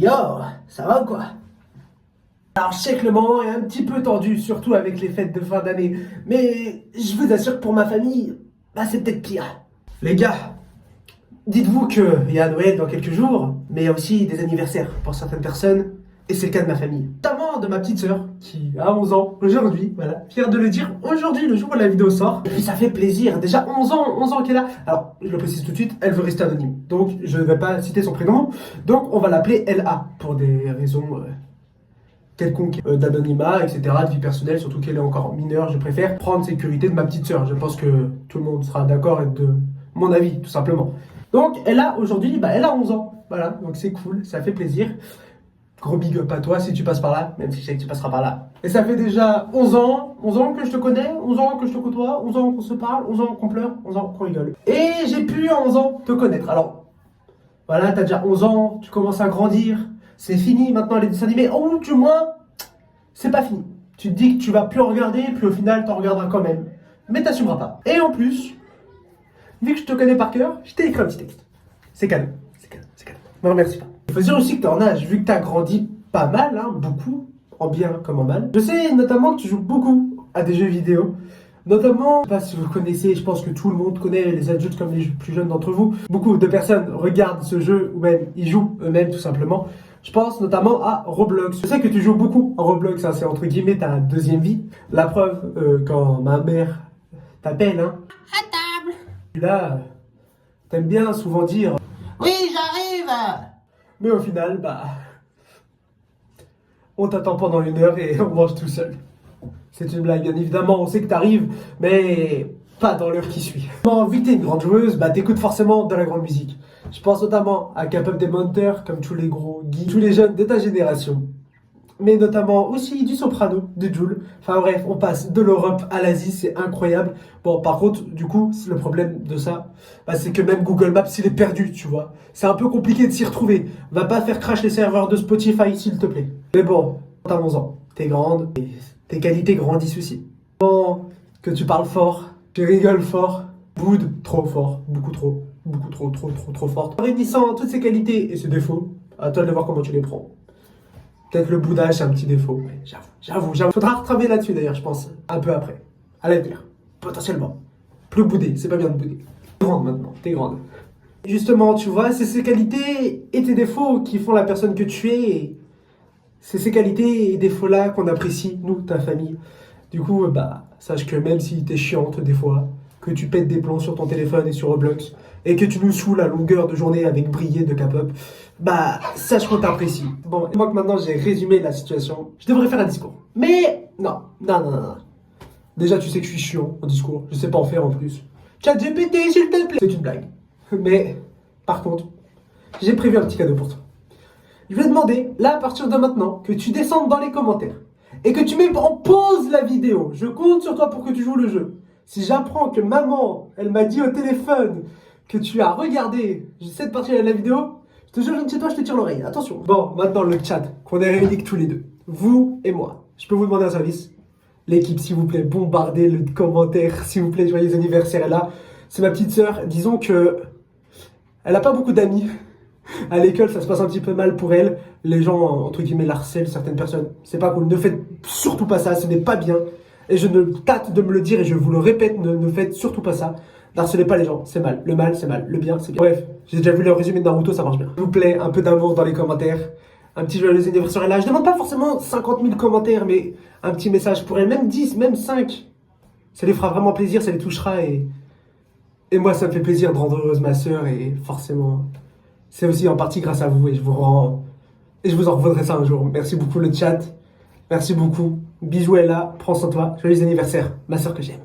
Yo, ça va ou quoi? Alors je sais que le moment est un petit peu tendu, surtout avec les fêtes de fin d'année, mais je vous assure que pour ma famille, bah c'est peut-être pire. Les gars, dites-vous qu'il y a Noël dans quelques jours, mais il y a aussi des anniversaires pour certaines personnes, et c'est le cas de ma famille. Notamment de ma petite sœur, qui a 11 ans aujourd'hui, voilà, fier de le dire, aujourd'hui, le jour où la vidéo sort. Et puis ça fait plaisir, déjà 11 ans qu'elle a. Alors, je le précise tout de suite, elle veut rester anonyme, donc je ne vais pas citer son prénom, donc on va l'appeler LA, pour des raisons quelconque d'anonymat, etc., de vie personnelle, surtout qu'elle est encore mineure, je préfère prendre sécurité de ma petite sœur. Je pense que tout le monde sera d'accord avec de mon avis, tout simplement. Donc, elle a aujourd'hui, elle a 11 ans. Voilà, donc c'est cool, ça fait plaisir. Gros big up à toi si tu passes par là, même si je sais que tu passeras par là. Et ça fait déjà 11 ans que je te connais, 11 ans que je te côtoie, 11 ans qu'on se parle, 11 ans qu'on pleure, 11 ans qu'on rigole. Et j'ai pu à 11 ans te connaître. Alors, voilà, t'as déjà 11 ans, tu commences à grandir, c'est fini maintenant les dessins animés, ou du moins, c'est pas fini. Tu te dis que tu vas plus en regarder, puis au final, t'en regarderas quand même. Mais t'assumeras pas. Et en plus, vu que je te connais par cœur, je t'ai écrit un petit texte. C'est cadeau, c'est cadeau, c'est cadeau. Me remercie pas. Il faut dire aussi que t'es en âge, vu que t'as grandi pas mal, hein, beaucoup, en bien comme en mal. Je sais notamment que tu joues beaucoup à des jeux vidéo. Notamment, je sais pas si vous le connaissez, je pense que tout le monde connaît, les adultes comme les plus jeunes d'entre vous. Beaucoup de personnes regardent ce jeu ou même y jouent eux-mêmes tout simplement. Je pense notamment à Roblox. Je sais que tu joues beaucoup en Roblox, hein, c'est entre guillemets ta deuxième vie. La preuve, quand ma mère t'appelle, hein, à table. Là, t'aimes bien souvent dire oui, j'arrive. Mais au final, on t'attend pendant 1 heure et on mange tout seul. C'est une blague, bien évidemment, on sait que t'arrives, mais pas dans l'heure qui suit. Vu que t'es une grande joueuse, t'écoutes forcément de la grande musique. Je pense notamment à K-pop Demon Hunter, comme tous les gros geeks, tous les jeunes de ta génération. Mais notamment aussi du soprano, de Jul. Enfin bref, on passe de l'Europe à l'Asie, c'est incroyable. Bon, par contre, du coup, le problème de ça, c'est que même Google Maps, il est perdu, tu vois. C'est un peu compliqué de s'y retrouver. Va pas faire crash les serveurs de Spotify, s'il te plaît. Mais bon, t'as 11 ans, t'es grande, et tes qualités grandissent aussi. Bon, que tu parles fort, tu rigoles fort, boude trop fort, beaucoup trop fort. En réunissant toutes ces qualités et ces défauts, à toi de voir comment tu les prends. Peut-être le boudage, c'est un petit défaut, mais j'avoue. Faudra retravailler là-dessus d'ailleurs, je pense, un peu après. À l'avenir, potentiellement. Plus bouder, c'est pas bien de bouder. T'es grande maintenant, t'es grande. Justement, tu vois, c'est ces qualités et tes défauts qui font la personne que tu es. Et c'est ces qualités et défauts-là qu'on apprécie, nous, ta famille. Du coup, sache que même si t'es chiante des fois, que tu pètes des plombs sur ton téléphone et sur Roblox, et que tu nous saoules à longueur de journée avec briller de K-pop, sache qu'on t'apprécie. Bon, moi que maintenant j'ai résumé la situation, je devrais faire un discours. Mais non. Déjà, tu sais que je suis chiant en discours, je sais pas en faire en plus. ChatGPT, s'il te plaît. C'est une blague. Mais, par contre, j'ai prévu un petit cadeau pour toi. Je vais demander, là, à partir de maintenant, que tu descendes dans les commentaires et que tu mets en pause la vidéo. Je compte sur toi pour que tu joues le jeu. Si j'apprends que maman, elle m'a dit au téléphone que tu as regardé cette partie de la vidéo, je te jure, je ne sais toi, je te tire l'oreille. Attention. Bon, maintenant le chat, qu'on est réunis que tous les deux. Vous et moi. Je peux vous demander un service? L'équipe, s'il vous plaît, bombardez le commentaire, s'il vous plaît, joyeux anniversaire. Et là, c'est ma petite sœur. Disons que elle n'a pas beaucoup d'amis. À l'école, ça se passe un petit peu mal pour elle. Les gens, entre guillemets, la harcèlent, certaines personnes. C'est pas cool. Ne faites surtout pas ça, ce n'est pas bien. Et je ne tâte de me le dire et je vous le répète, ne faites surtout pas ça. N'harcelez pas les gens, c'est mal. Le mal, c'est mal. Le bien, c'est bien. Bref, j'ai déjà vu le résumé de Naruto, ça marche bien. S'il vous plaît, un peu d'amour dans les commentaires. Un petit joyeux anniversaire. Et là, je demande pas forcément 50 000 commentaires, mais un petit message pour elle. Même 10, même 5. Ça lui fera vraiment plaisir, ça les touchera. Et moi, ça me fait plaisir de rendre heureuse ma sœur. Et forcément, c'est aussi en partie grâce à vous. Et je vous en revaudrai ça un jour. Merci beaucoup le chat. Merci beaucoup. Bisous, elle là. Prends soin de toi. Joyeux anniversaire, ma sœur que j'aime.